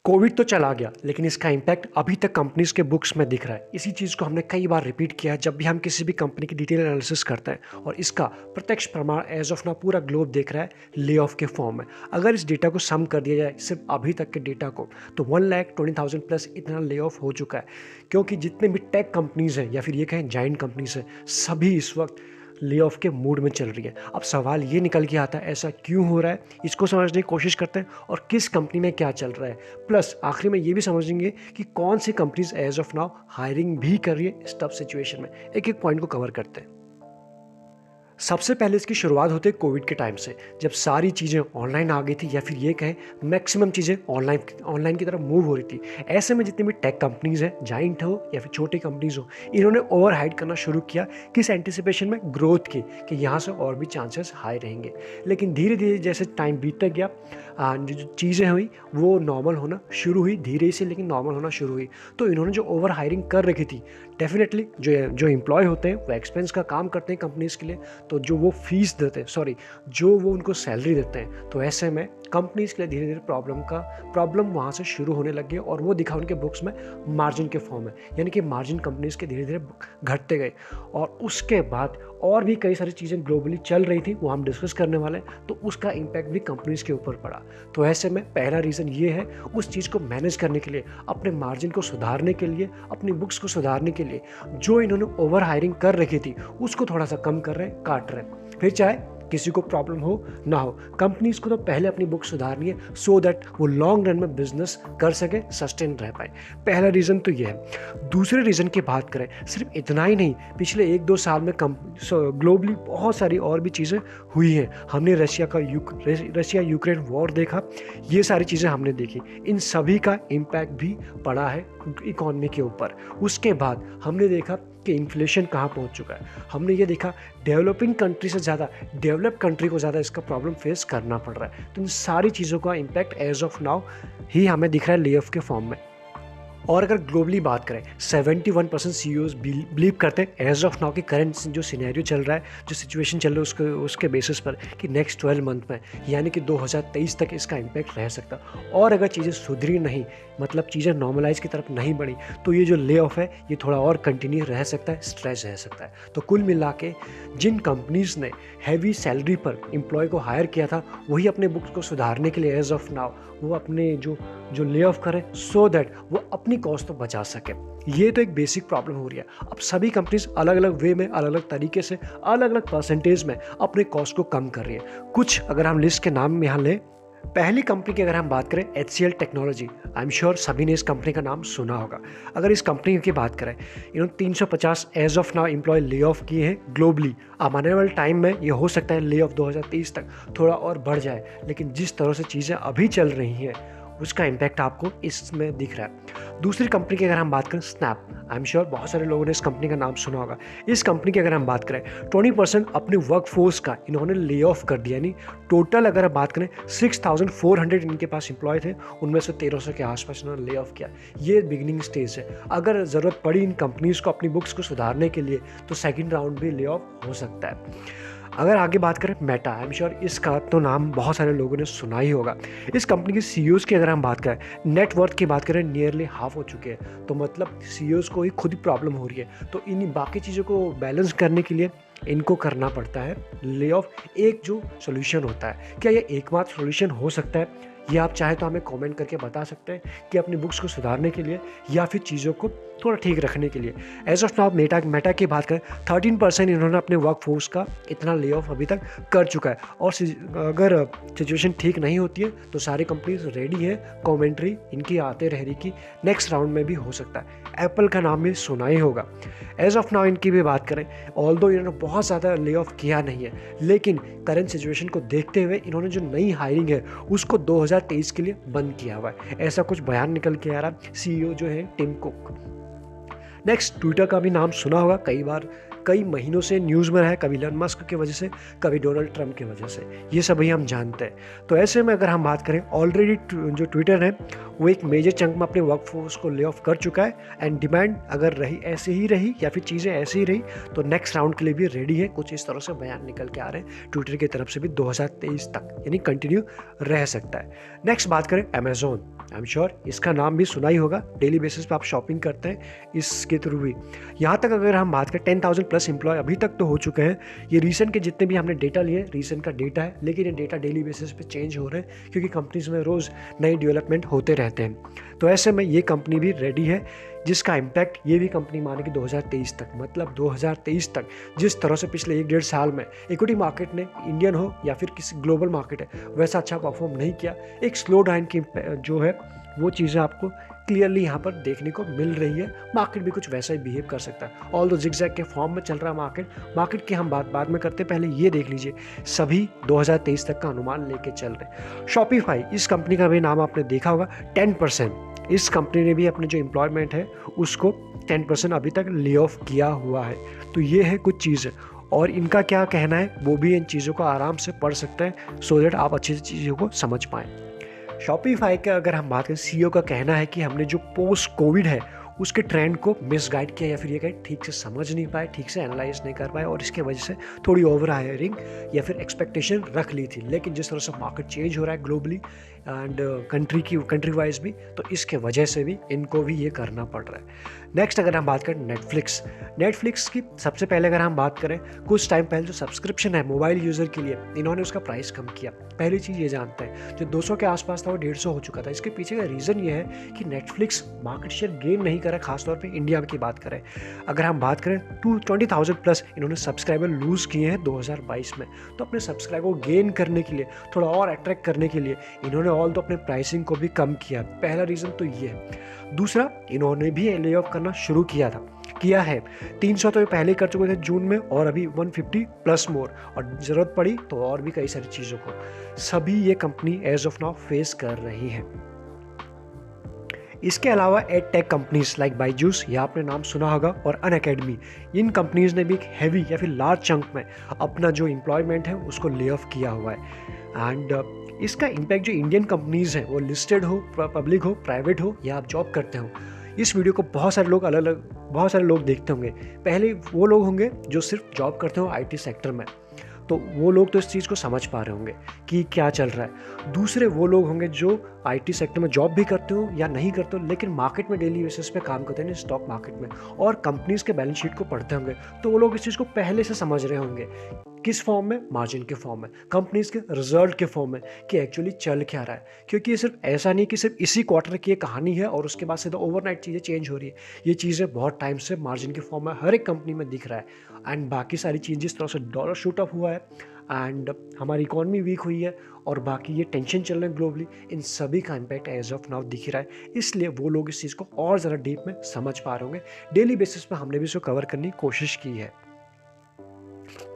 Covid तो चला गया, लेकिन इसका इम्पैक्ट अभी तक कंपनीज़ के बुक्स में दिख रहा है। इसी चीज़ को हमने कई बार रिपीट किया है जब भी हम किसी भी कंपनी की डिटेल एनालिसिस करते हैं, और इसका प्रत्यक्ष प्रमाण एज ऑफ नाउ पूरा ग्लोब देख रहा है ले ऑफ के फॉर्म में। अगर इस डेटा को सम कर दिया जाए सिर्फ अभी तक के डेटा को, तो 1,20,000 प्लस इतना ले ऑफ हो चुका है। क्योंकि जितने भी टेक कंपनीज़ हैं या फिर ये कहें जाइंट कंपनीज़ हैं, सभी इस वक्त ले ऑफ के मूड में चल रही है। अब सवाल ये निकल के आता है, ऐसा क्यों हो रहा है? इसको समझने की कोशिश करते हैं और किस कंपनी में क्या चल रहा है। प्लस आखिर में ये भी समझेंगे कि कौन सी companies as of now hiring भी कर रही है इस टफ सिचुएशन में। एक एक पॉइंट को कवर करते हैं। सबसे पहले इसकी शुरुआत होती है कोविड के टाइम से, जब सारी चीज़ें ऑनलाइन आ गई थी, या फिर ये कहें मैक्सिमम चीज़ें ऑनलाइन की तरफ मूव हो रही थी। ऐसे में जितनी भी टेक कंपनीज़ हैं, जाइंट हो या फिर छोटी कंपनीज़ हो, इन्होंने ओवर हाइड करना शुरू किया किस एंटिसिपेशन में, ग्रोथ की, कि यहाँ से और भी चांसेस हाई रहेंगे। लेकिन धीरे धीरे जैसे टाइम बीतता गया, जो चीज़ें हुई वो नॉर्मल होना शुरू हुई, धीरे से लेकिन नॉर्मल होना शुरू हुई। तो इन्होंने जो ओवर हायरिंग कर रखी थी, डेफिनेटली जो एम्प्लॉय होते हैं वो एक्सपेंस का काम करते हैं कंपनीज़ के लिए, तो जो वो फीस देते हैं, जो वो उनको सैलरी देते हैं, तो ऐसे में कंपनीज़ के लिए धीरे धीरे प्रॉब्लम वहाँ से शुरू होने लग गई, और वो दिखा उनके बुक्स में मार्जिन के फॉर्म में, यानी कि मार्जिन कंपनीज़ के धीरे धीरे घटते गए। और उसके बाद और भी कई सारी चीज़ें ग्लोबली चल रही थी, वो हम डिस्कस करने वाले हैं, तो उसका इम्पैक्ट भी कंपनीज़ के ऊपर पड़ा। तो ऐसे में पहला रीज़न ये है, उस चीज़ को मैनेज करने के लिए, अपने मार्जिन को सुधारने के लिए, अपनी बुक्स को सुधारने के लिए, जो इन्होंने ओवर हायरिंग कर रखी थी उसको थोड़ा सा कम कर रहे हैं, काट रहे हैं। फिर चाहे किसी को प्रॉब्लम हो ना हो, कंपनीज को तो पहले अपनी बुक सुधारनी है, सो दैट वो लॉन्ग रन में बिजनेस कर सके, सस्टेन रह पाए। पहला रीज़न तो ये है। दूसरे रीज़न की बात करें, सिर्फ इतना ही नहीं, पिछले 1-2 साल में ग्लोबली बहुत सारी और भी चीज़ें हुई हैं। हमने रशिया यूक्रेन वॉर देखा, ये सारी चीज़ें हमने देखी, इन सभी का इम्पैक्ट भी पड़ा है इकॉनमी के ऊपर। उसके बाद हमने देखा कि इन्फ्लेशन कहाँ पहुँच चुका है। हमने ये देखा डेवलपिंग कंट्री से ज़्यादा डेवलप कंट्री को ज़्यादा इसका प्रॉब्लम फेस करना पड़ रहा है। तो इन सारी चीज़ों का इम्पैक्ट एज ऑफ नाउ ही हमें दिख रहा है ले ऑफ के फॉर्म में। और अगर ग्लोबली बात करें, 71% सीईओज बिलीव करते हैं एज ऑफ नाउ कि करंट जो सिनेरियो चल रहा है, जो सिचुएशन चल रहा है, उसके बेसिस पर कि नेक्स्ट 12 मंथ में, यानी कि 2023 तक इसका इम्पैक्ट रह सकता। और अगर चीज़ें सुधरी नहीं, मतलब चीज़ें नॉर्मलाइज की तरफ नहीं बढ़ी, तो ये जो ले ऑफ है ये थोड़ा और कंटिन्यू रह सकता है, स्ट्रेस रह सकता है। तो कुल मिला के जिन कंपनीज़ ने हैवी सैलरी पर एम्प्लॉय को हायर किया था, वही अपने बुक्स को सुधारने के लिए एज ऑफ नाउ वो अपने जो ले ऑफ करें, सो दैट वो अपनी कॉस्ट तो बचा सके। ये तो एक बेसिक प्रॉब्लम हो रही है। अब सभी कंपनीज अलग अलग वे में, अलग अलग तरीके से, अलग अलग परसेंटेज में अपने कॉस्ट को कम कर रही है। कुछ अगर हम लिस्ट के नाम यहाँ लें, पहली कंपनी की अगर हम बात करें, HCL technology, I am sure सभी ने इस कंपनी का नाम सुना होगा। अगर इस कंपनी की बात करें, इन्होंने 350 as of now employ lay off किए हैं ग्लोबली। अब आने वाले टाइम में ये हो सकता है ले ऑफ 2023 तक थोड़ा और बढ़ जाए, लेकिन जिस तरह से चीज़ें अभी चल रही हैं उसका इम्पैक्ट आपको इसमें दिख रहा है। दूसरी कंपनी की अगर हम बात करें, स्नैप, आई एम श्योर बहुत सारे लोगों ने इस कंपनी का नाम सुना होगा। इस कंपनी की अगर हम बात करें, 20% अपने वर्क फोर्स का इन्होंने ले ऑफ कर दिया, यानी टोटल अगर हम बात करें 6,400 इनके पास एम्प्लॉय थे, उनमें से 1,300 के आसपास इन्होंने ले ऑफ किया। ये बिगिनिंग स्टेज है। अगर ज़रूरत पड़ी इन कंपनीज़ को अपनी बुक्स को सुधारने के लिए, तो सेकेंड राउंड भी ले ऑफ हो सकता है। अगर आगे बात करें मेटा, आई एम श्योर इसका तो नाम बहुत सारे लोगों ने सुना ही होगा। इस कंपनी के सीईओज़ की अगर हम बात करें, नेटवर्थ की बात करें, नियरली हाफ हो चुके हैं। तो मतलब सीईओज़ को ही खुद ही प्रॉब्लम हो रही है। तो इन बाकी चीज़ों को बैलेंस करने के लिए इनको करना पड़ता है ले ऑफ। एक जो सोल्यूशन होता है, क्या ये एकमात्र सोल्यूशन हो सकता है? ये आप चाहे तो हमें कमेंट करके बता सकते हैं कि अपनी बुक्स को सुधारने के लिए या फिर चीज़ों को थोड़ा ठीक रखने के लिए। एज ऑफ नाउ मेटा की बात करें, 13% इन्होंने अपने वर्क फोर्स का इतना ले ऑफ अभी तक कर चुका है। और अगर सिचुएशन ठीक नहीं होती है तो सारी कंपनीज रेडी है, कमेंट्री इनकी आते रह रही कि नेक्स्ट राउंड में भी हो सकता है। एप्पल का नाम भी सुना ही होगा। एज ऑफ नाउ इनकी भी बात करें, ऑल्दो इन्होंने बहुत ज़्यादा ले ऑफ किया नहीं है, लेकिन करंट सिचुएशन को देखते हुए इन्होंने जो नई हायरिंग है उसको 2023 के लिए बंद किया हुआ है। ऐसा कुछ बयान निकल के आ रहा, सीईओ जो है टिम कुक। नेक्स्ट, ट्विटर का भी नाम सुना होगा, कई बार कई महीनों से न्यूज़ में रहा है, कभी इलॉन मस्क की वजह से, कभी डोनाल्ड ट्रंप की वजह से, ये सभी हम जानते हैं। तो ऐसे में अगर हम बात करें, ऑलरेडी जो ट्विटर है वो एक मेजर चंक में अपने वर्कफोर्स को ले ऑफ कर चुका है, एंड डिमांड अगर रही ऐसे ही रही या फिर चीज़ें ऐसे ही रही तो नेक्स्ट राउंड के लिए भी रेडी है। कुछ इस तरह से बयान निकल के आ रहे हैं ट्विटर की तरफ से भी 2023 तक, यानी कंटिन्यू रह सकता है। नेक्स्ट बात करें अमेजोन, आई एम श्योर इसका नाम भी सुना ही होगा, डेली बेसिस पे आप शॉपिंग करते हैं इसके थ्रू भी। यहाँ तक अगर हम बात करें 10,000 प्लस एम्प्लॉय अभी तक तो हो चुके हैं। ये रीसेंट के जितने भी हमने डेटा लिए, रीसेंट का डेटा है, लेकिन ये डेटा डेली बेसिस पे चेंज हो रहे हैं क्योंकि कंपनीज में रोज़ नई डेवलपमेंट होते रहते हैं। तो ऐसे में ये कंपनी भी रेडी है, जिसका इम्पैक्ट ये भी कंपनी मानेगी 2023 तक, मतलब 2023 तक जिस तरह से पिछले 1-1.5 साल में इक्विटी मार्केट ने, इंडियन हो या फिर किसी ग्लोबल मार्केट है, वैसा अच्छा परफॉर्म नहीं किया। एक स्लो डाउन की जो है वो चीज़ें आपको क्लियरली यहाँ पर देखने को मिल रही है। मार्केट भी कुछ वैसा ही बिहेव कर सकता है, ऑल दो जिगजैग के फॉर्म में चल रहा है मार्केट की हम बात बाद में करते हैं, पहले ये देख लीजिए सभी 2023 तक का अनुमान लेके चल रहे। शॉपिफाई, इस कंपनी का भी नाम आपने देखा होगा, 10% इस कंपनी ने भी अपने जो एम्प्लॉयमेंट है उसको 10% अभी तक ले ऑफ किया हुआ है। तो ये है कुछ चीज़ें, और इनका क्या कहना है वो भी इन चीज़ों को आराम से पढ़ सकते हैं सो दैट आप अच्छी चीज़ों को समझ पाएँ। शॉपिफाई का अगर हम बात करें, सीईओ का कहना है कि हमने जो पोस्ट कोविड है उसके ट्रेंड को मिसगाइड किया, या फिर ये कहें ठीक से समझ नहीं पाए, ठीक से एनालाइज नहीं कर पाए, और इसके वजह से थोड़ी ओवर हायरिंग या फिर एक्सपेक्टेशन रख ली थी। लेकिन जिस तरह से मार्केट चेंज हो रहा है ग्लोबली एंड कंट्री वाइज भी, तो इसके वजह से भी इनको भी ये करना पड़ रहा है। नेक्स्ट अगर हम बात करें नेटफ्लिक्स की, सबसे पहले अगर हम बात करें, कुछ टाइम पहले जो सब्सक्रिप्शन है मोबाइल यूज़र के लिए, इन्होंने उसका प्राइस कम किया। पहली चीज़ ये जानते हैं, जो 200 के आसपास था वो 150 हो चुका था। इसके पीछे का रीज़न ये है कि नेटफ्लिक्स मार्केट शेयर गेन नहीं कर रहा, खासतौर पे इंडिया की बात करें। अगर हम बात करें 20,000 प्लस इन्होंने सब्सक्राइबर लूज़ किए हैं 2022 में। तो अपने सब्सक्राइबर को गेन करने के लिए, थोड़ा और अट्रैक्ट करने के लिए इन्होंने ऑल तो अपने प्राइसिंग को भी कम किया। पहला रीज़न तो ये है। दूसरा, इन्होंने भी ले ऑफ करना शुरू किया है। 300 तो ये पहले कर चुके थे जून में, और अभी 150 प्लस मोर, और ज़रूरत पड़ी तो और भी कई सारी चीज़ों को सभी ये company as of now face कर रही है। इसके अलावा ed tech companies like Byju's, या आपने नाम सुना होगा, और अनअकैडमी, इन कंपनीज ने भी एक हैवी या फिर लार्ज चंक में अपना जो एम्प्लॉयमेंट है उसको ले ऑफ किया हुआ है। एंड इसका इम्पैक्ट जो इंडियन कंपनीज हैं, वो लिस्टेड हो, पब्लिक हो, प्राइवेट हो, या आप जॉब करते हो, इस वीडियो को बहुत सारे लोग देखते होंगे। पहले वो लोग होंगे जो सिर्फ जॉब करते हो आईटी सेक्टर में, तो वो लोग तो इस चीज़ को समझ पा रहे होंगे कि क्या चल रहा है। दूसरे वो लोग होंगे जो आईटी सेक्टर में जॉब भी करते हो या नहीं करते हो, लेकिन मार्केट में डेली बेसिस पे काम करते हैं, स्टॉक मार्केट में, और कंपनीज के बैलेंस शीट को पढ़ते होंगे। तो वो लोग इस चीज़ को पहले से समझ रहे होंगे, किस फॉर्म में, मार्जिन के फॉर्म में, कंपनीज के रिजल्ट के फॉर्म में, कि एक्चुअली चल क्या रहा है। क्योंकि ये सिर्फ ऐसा नहीं कि सिर्फ इसी क्वार्टर की एक कहानी है और उसके बाद सीधा ओवरनाइट चीज़ें चेंज हो रही है। ये चीज़ें बहुत टाइम से मार्जिन के फॉर्म में हर एक कंपनी में दिख रहा है। एंड बाकी सारी चीज़ जिस तरह से डॉलर शूट अप हुआ है एंड हमारी इकॉनमी वीक हुई है, और बाकी ये टेंशन चल रहे हैं ग्लोबली, इन सभी का इम्पैक्ट एज ऑफ नाउ दिख रहा है। इसलिए वो लोग इस चीज़ को और ज़्यादा डीप में समझ पा रहे होंगे। डेली बेसिस पे हमने भी इसको कवर करने की कोशिश की है।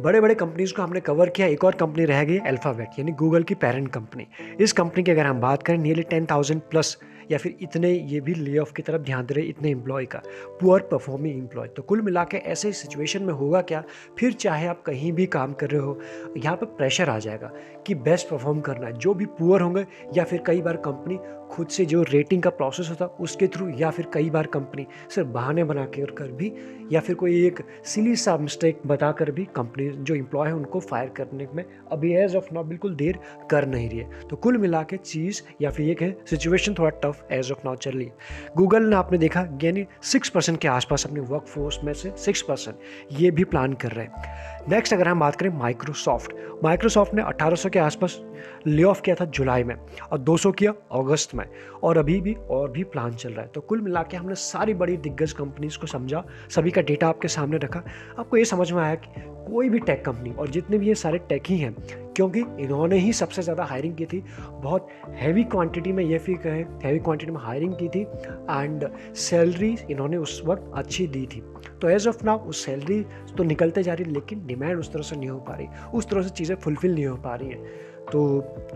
बड़े बड़े कंपनीज को हमने कवर किया। एक और कंपनी रह गई अल्फाबेट, यानी गूगल की पेरेंट कंपनी। इस कंपनी की अगर हम बात करें, नियरली 10,000 प्लस या फिर इतने, ये भी ले ऑफ की तरफ ध्यान दे रहे, इतने एम्प्लॉय का, पुअर परफॉर्मिंग एम्प्लॉय। तो कुल मिला के ऐसे सिचुएशन में होगा क्या, फिर चाहे आप कहीं भी काम कर रहे हो, यहाँ पर प्रेशर आ जाएगा कि बेस्ट परफॉर्म करना है। जो भी पुअर होंगे, या फिर कई बार कंपनी खुद से जो रेटिंग का प्रोसेस होता है उसके थ्रू, या फिर कई बार कंपनी सिर्फ बहाने बना कर भी, या फिर कोई एक सिली सा मिस्टेक बताकर भी कंपनी जो एम्प्लॉय है उनको फायर करने में अभी एज ऑफ नाउ बिल्कुल देर कर नहीं रही है। तो कुल मिला के चीज़ या फिर एक है सिचुएशन थोड़ा टफ एज ऑफ नाउ चल रही है। गूगल ने आपने देखा यानी 6% के आसपास अपने वर्कफोर्स में से 6% ये भी प्लान कर रहे हैं। नेक्स्ट अगर हम बात करें माइक्रोसॉफ्ट ने 1800 के आसपास ले ऑफ किया था जुलाई में, और 200 किया अगस्त में, और अभी भी और भी प्लान चल रहा है। तो कुल मिला के हमने सारी बड़ी दिग्गज कंपनीज को समझा, सभी का डेटा आपके सामने रखा। आपको ये समझ में आया कि कोई भी टेक कंपनी, और जितने भी ये सारे टेक ही हैं, क्योंकि इन्होंने ही सबसे ज़्यादा हायरिंग की थी, बहुत हैवी क्वांटिटी में, ये फिर कहें हैवी क्वांटिटी में हायरिंग की थी, एंड सैलरी इन्होंने उस वक्त अच्छी दी थी। तो एज ऑफ नाउ उस सैलरी तो निकलते जा रही, लेकिन डिमांड उस तरह से नहीं हो पा रही, उस तरह से चीज़ें फुलफिल नहीं हो पा रही हैं। तो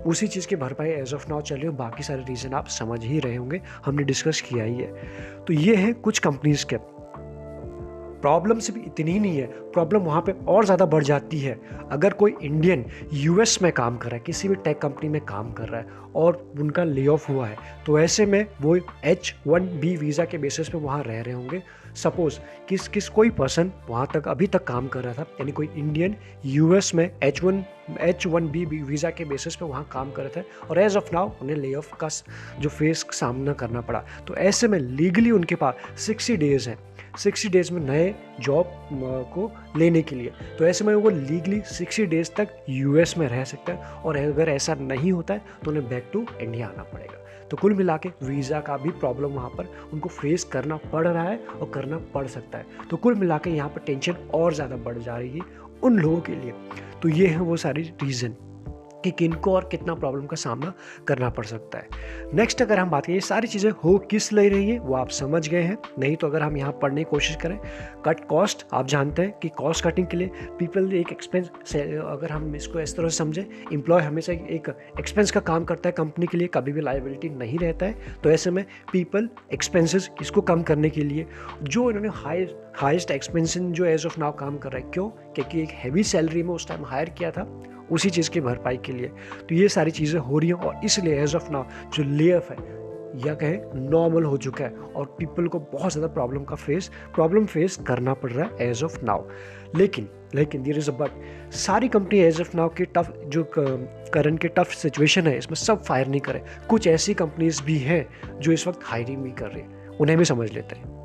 उसी चीज़ की भरपाई एज ऑफ नाउ चल रही है। बाकी सारे रीज़न आप समझ ही रहे होंगे, हमने डिस्कस किया ही है। तो ये है कुछ कंपनीज के। प्रॉब्लम सिर्फ इतनी ही नहीं है, प्रॉब्लम वहाँ पे और ज़्यादा बढ़ जाती है। अगर कोई इंडियन यूएस में काम कर रहा है, किसी भी टेक कंपनी में काम कर रहा है और उनका ले ऑफ हुआ है, तो ऐसे में वो H1B वीज़ा के बेसिस पे वहाँ रह रहे होंगे। सपोज़ कोई पर्सन वहाँ तक अभी तक काम कर रहा था, यानी कोई इंडियन यूएस में H1B वीज़ा के बेसिस पे वहाँ काम कर रहे थे और एज ऑफ नाउ उन्हें ले ऑफ का जो फेस सामना करना पड़ा। तो ऐसे में लीगली उनके पास 60 डेज़ हैं, 60 डेज़ में नए जॉब को लेने के लिए। तो ऐसे में वो लीगली 60 डेज़ तक यूएस में रह सकता है और अगर ऐसा नहीं होता है तो उन्हें बैक टू इंडिया आना पड़ेगा। तो कुल मिला के वीज़ा का भी प्रॉब्लम वहाँ पर उनको फेस करना पड़ रहा है और करना पड़ सकता है। तो कुल मिला के यहाँ पर टेंशन और ज़्यादा बढ़ जा रही है उन लोगों के लिए। तो ये हैं वो सारी रीज़न कि किनको और कितना प्रॉब्लम का सामना करना पड़ सकता है। नेक्स्ट अगर हम बात करें, ये सारी चीज़ें हो किस ले रही है वो आप समझ गए हैं। नहीं तो अगर हम यहाँ पढ़ने की कोशिश करें, कट कॉस्ट, आप जानते हैं कि कॉस्ट कटिंग के लिए पीपल एक एक्सपेंस से, अगर हम इसको इस तरह से समझें, एम्प्लॉय हमेशा एक एक्सपेंस का काम करता है कंपनी के लिए, कभी भी लायबिलिटी नहीं रहता है। तो ऐसे में पीपल एक्सपेंसेस इसको कम करने के लिए जो इन्होंने हाईएस्ट एक्सपेंशन जो एज ऑफ नाउ काम कर रहा है, क्यों? क्योंकि एक हैवी सैलरी में उस टाइम हायर किया था उसी चीज़ की भरपाई के लिए। तो ये सारी चीज़ें हो रही हैं और इसलिए एज ऑफ नाउ जो ले ऑफ है या कहें नॉर्मल हो चुका है और पीपल को बहुत ज़्यादा प्रॉब्लम फेस करना पड़ रहा है एज ऑफ नाउ। लेकिन देयर इज़ अ बट, सारी कंपनी एज ऑफ नाउ की टफ जो करंट के टफ सिचुएशन है इसमें सब फायर नहीं करें। कुछ ऐसी कंपनीज भी हैं जो इस वक्त हायरिंग भी कर रही हैं, उन्हें भी समझ लेते हैं।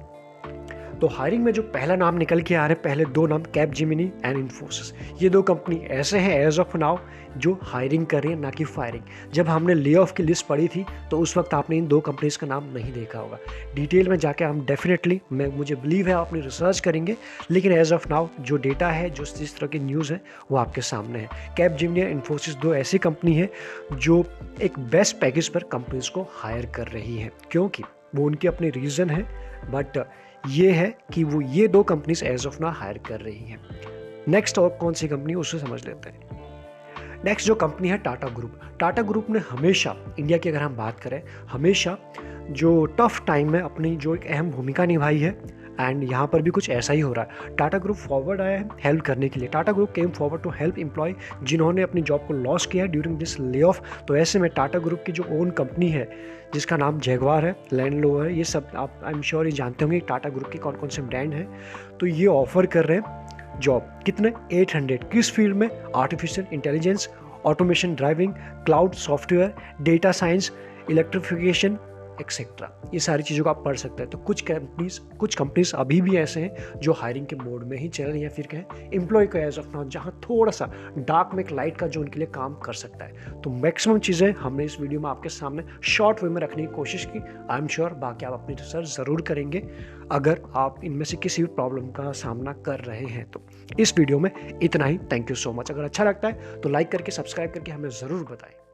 तो हायरिंग में जो पहला नाम निकल के आ रहे हैं, पहले दो नाम कैपजेमिनी एंड इन्फोसिस, ये दो कंपनी ऐसे हैं एज ऑफ नाउ जो हायरिंग कर रही है, ना कि फायरिंग। जब हमने ले ऑफ की लिस्ट पढ़ी थी तो उस वक्त आपने इन दो कंपनीज का नाम नहीं देखा होगा। डिटेल में जाके हम डेफिनेटली, मुझे बिलीव है आप अपनी रिसर्च करेंगे, लेकिन एज ऑफ नाउ जो डेटा है, जो जिस तरह की न्यूज़ है वो आपके सामने है। कैपजेमिनी और इन्फोसिस दो ऐसी कंपनी है जो एक बेस्ट पैकेज पर कंपनीज को हायर कर रही है, क्योंकि वो उनकी अपनी रीज़न है। बट ये है कि वो ये दो companies as of now hire कर रही हैं। नेक्स्ट और कौन सी कंपनी उससे समझ लेते हैं। नेक्स्ट जो कंपनी है टाटा ग्रुप। टाटा ग्रुप ने हमेशा, इंडिया की अगर हम बात करें, हमेशा जो टफ टाइम में अपनी जो एक अहम भूमिका निभाई है एंड यहाँ पर भी कुछ ऐसा ही हो रहा है। टाटा ग्रुप फॉरवर्ड आया है हेल्प करने के लिए। Tata group came forward to help employ जिन्होंने अपनी जॉब को लॉस किया ड्यूरिंग दिस ले ऑफ। तो ऐसे में टाटा ग्रुप की जो ओन कंपनी है जिसका नाम जैगवार है, लैंड रोवर है, ये सब आप आई एम श्योर ये जानते होंगे टाटा ग्रुप के कौन कौन से ब्रांड हैं। तो ये ऑफर कर रहे हैं जॉब, कितने 800, किस फील्ड में? Artificial intelligence, automation, driving, cloud software, data science, electrification etcetera. ये सारी चीज़ों को आप पढ़ सकते हैं। तो कुछ कंपनीज अभी भी ऐसे हैं जो हायरिंग के मोड में ही चल रही हैं, फिर कहें एम्प्लॉय को एज ऑफ नाउ, जहाँ थोड़ा सा डार्क में एक लाइट का जो उनके लिए काम कर सकता है। तो मैक्सिमम चीज़ें हमने इस वीडियो में आपके सामने शॉर्ट वे में रखने की कोशिश की। आई एम श्योर बाकी आप अपनी रिसर्च ज़रूर करेंगे अगर आप इनमें से किसी भी प्रॉब्लम का सामना कर रहे हैं। तो इस वीडियो में इतना ही। Thank you so much. अगर अच्छा लगता है तो लाइक करके, सब्सक्राइब करके हमें ज़रूर बताएं।